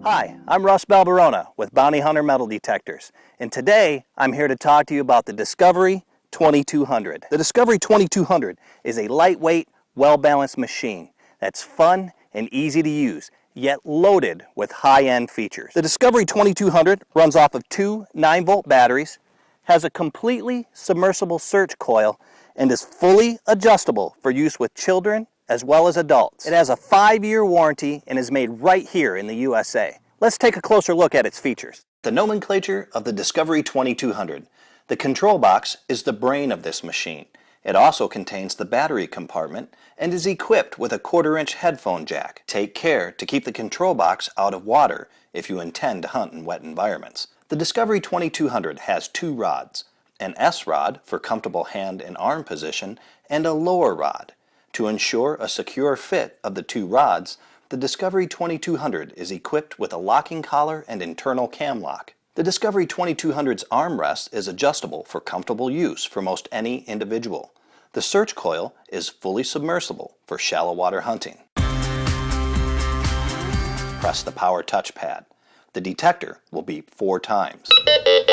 Hi, I'm Russ Balberona with Bounty Hunter Metal Detectors, and today I'm here to talk to you about the Discovery 2200. The Discovery 2200 is a lightweight, well-balanced machine that's fun and easy to use, yet loaded with high-end features. The Discovery 2200 runs off of two 9-volt batteries, has a completely submersible search coil, and is fully adjustable for use with children as well as adults. It has a 5-year warranty and is made right here in the USA. Let's take a closer look at its features. The nomenclature of the Discovery 2200. The control box is the brain of this machine. It also contains the battery compartment and is equipped with a 1/4-inch headphone jack. Take care to keep the control box out of water if you intend to hunt in wet environments. The Discovery 2200 has 2 rods, an S rod for comfortable hand and arm position, and a lower rod. To ensure a secure fit of the 2 rods, the Discovery 2200 is equipped with a locking collar and internal cam lock. The Discovery 2200's armrest is adjustable for comfortable use for most any individual. The search coil is fully submersible for shallow water hunting. Press the power touchpad. The detector will beep 4 times.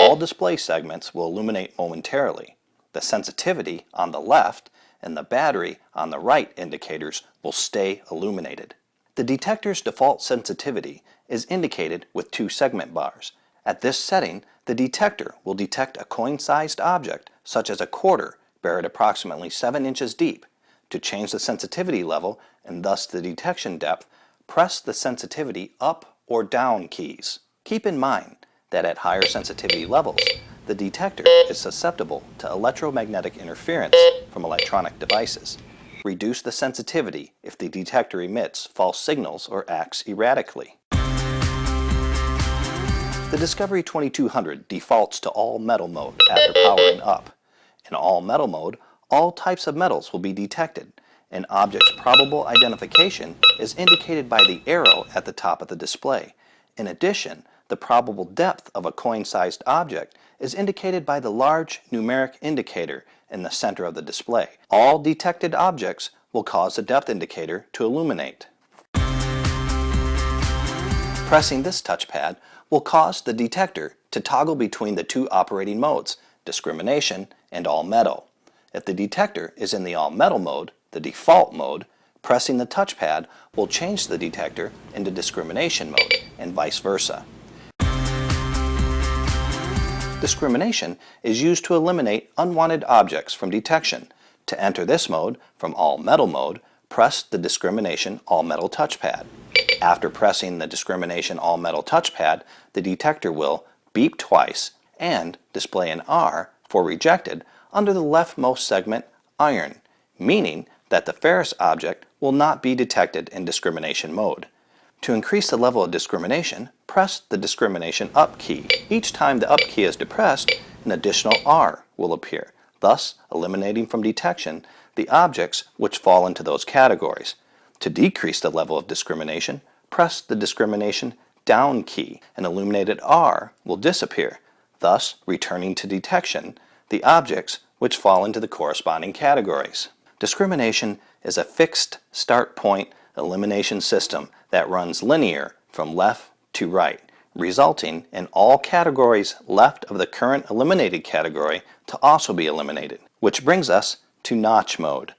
All display segments will illuminate momentarily. The sensitivity on the left and the battery on the right indicators will stay illuminated. The detector's default sensitivity is indicated with 2 segment bars. At this setting, the detector will detect a coin-sized object, such as a quarter, buried approximately 7 inches deep. To change the sensitivity level, and thus the detection depth, press the sensitivity up or down keys. Keep in mind that at higher sensitivity levels, the detector is susceptible to electromagnetic interference from electronic devices. Reduce the sensitivity if the detector emits false signals or acts erratically. The Discovery 2200 defaults to all metal mode after powering up. In all metal mode, all types of metals will be detected. An object's probable identification is indicated by the arrow at the top of the display. In addition, the probable depth of a coin-sized object is indicated by the large numeric indicator in the center of the display. All detected objects will cause the depth indicator to illuminate. Pressing this touchpad will cause the detector to toggle between the 2 operating modes, discrimination and all metal. If the detector is in the all metal mode, the default mode, pressing the touchpad will change the detector into discrimination mode and vice versa. Discrimination is used to eliminate unwanted objects from detection. To enter this mode from all metal mode, press the discrimination all metal touchpad. After pressing the discrimination all metal touchpad, the detector will beep twice and display an R for rejected under the leftmost segment iron, meaning that the ferrous object will not be detected in discrimination mode. To increase the level of discrimination, press the discrimination up key. Each time the up key is depressed, an additional R will appear, thus eliminating from detection the objects which fall into those categories. To decrease the level of discrimination, press the discrimination down key. An illuminated R will disappear, thus returning to detection the objects which fall into the corresponding categories. Discrimination is a fixed start point elimination system that runs linear from left to right, resulting in all categories left of the current eliminated category to also be eliminated, which brings us to notch mode.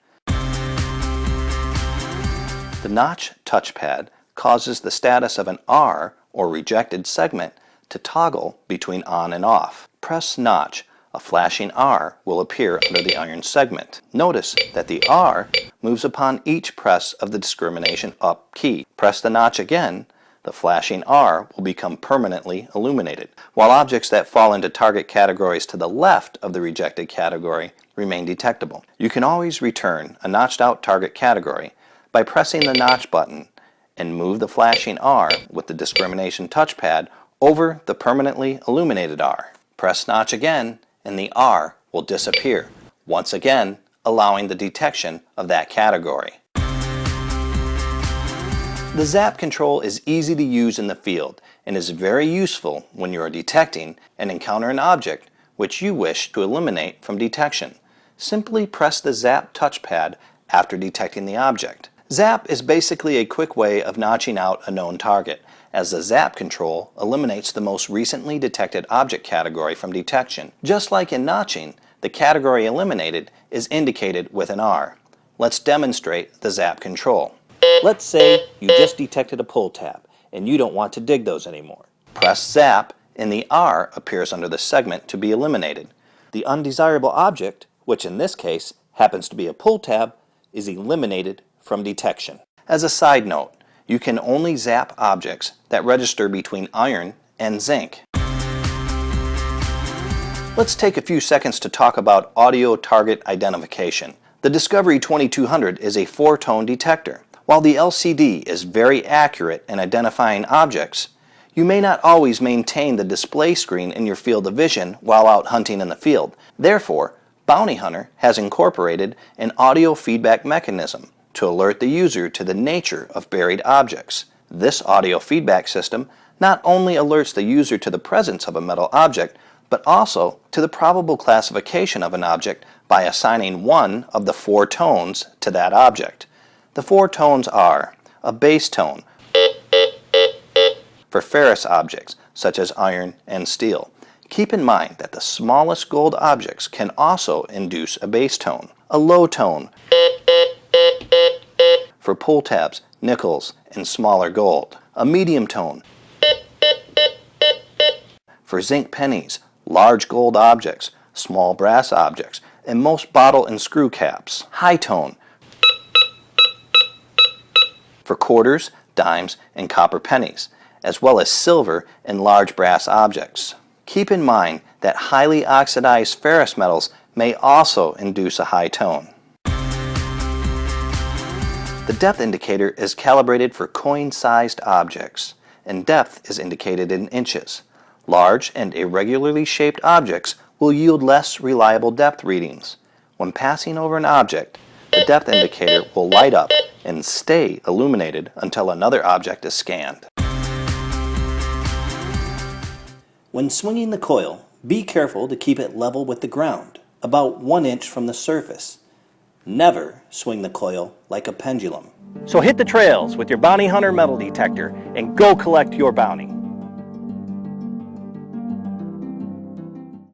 The notch touchpad causes the status of an R or rejected segment to toggle between on and off. Press notch. A flashing R will appear under the iron segment. Notice that the R moves upon each press of the discrimination up key. Press the notch again, the flashing R will become permanently illuminated, while objects that fall into target categories to the left of the rejected category remain detectable. You can always return a notched out target category by pressing the notch button and move the flashing R with the discrimination touchpad over the permanently illuminated R. Press notch again and the R will disappear, once again allowing the detection of that category. The zap control is easy to use in the field and is very useful when you are detecting and encounter an object which you wish to eliminate from detection. Simply press the zap touchpad after detecting the object. Zap is basically a quick way of notching out a known target, as the zap control eliminates the most recently detected object category from detection. Just like in notching, the category eliminated is indicated with an R. Let's demonstrate the zap control. Let's say you just detected a pull tab and you don't want to dig those anymore. Press zap and the R appears under the segment to be eliminated. The undesirable object, which in this case happens to be a pull tab, is eliminated from detection. As a side note, you can only zap objects that register between iron and zinc. Let's take a few seconds to talk about audio target identification. The Discovery 2200 is a 4-tone detector. While the LCD is very accurate in identifying objects, you may not always maintain the display screen in your field of vision while out hunting in the field. Therefore, Bounty Hunter has incorporated an audio feedback mechanism to alert the user to the nature of buried objects. This audio feedback system not only alerts the user to the presence of a metal object, but also to the probable classification of an object by assigning one of the 4 tones to that object. The 4 tones are a bass tone for ferrous objects such as iron and steel. Keep in mind that the smallest gold objects can also induce a bass tone. A low tone for pull tabs, nickels, and smaller gold. A medium tone for zinc pennies, large gold objects, small brass objects, and most bottle and screw caps. High tone for quarters, dimes, and copper pennies, as well as silver and large brass objects. Keep in mind that highly oxidized ferrous metals may also induce a high tone. The depth indicator is calibrated for coin-sized objects, and depth is indicated in inches. Large and irregularly shaped objects will yield less reliable depth readings. When passing over an object, the depth indicator will light up and stay illuminated until another object is scanned. When swinging the coil, be careful to keep it level with the ground, about 1 inch from the surface. Never swing the coil like a pendulum. So hit the trails with your Bounty Hunter metal detector and go collect your bounty.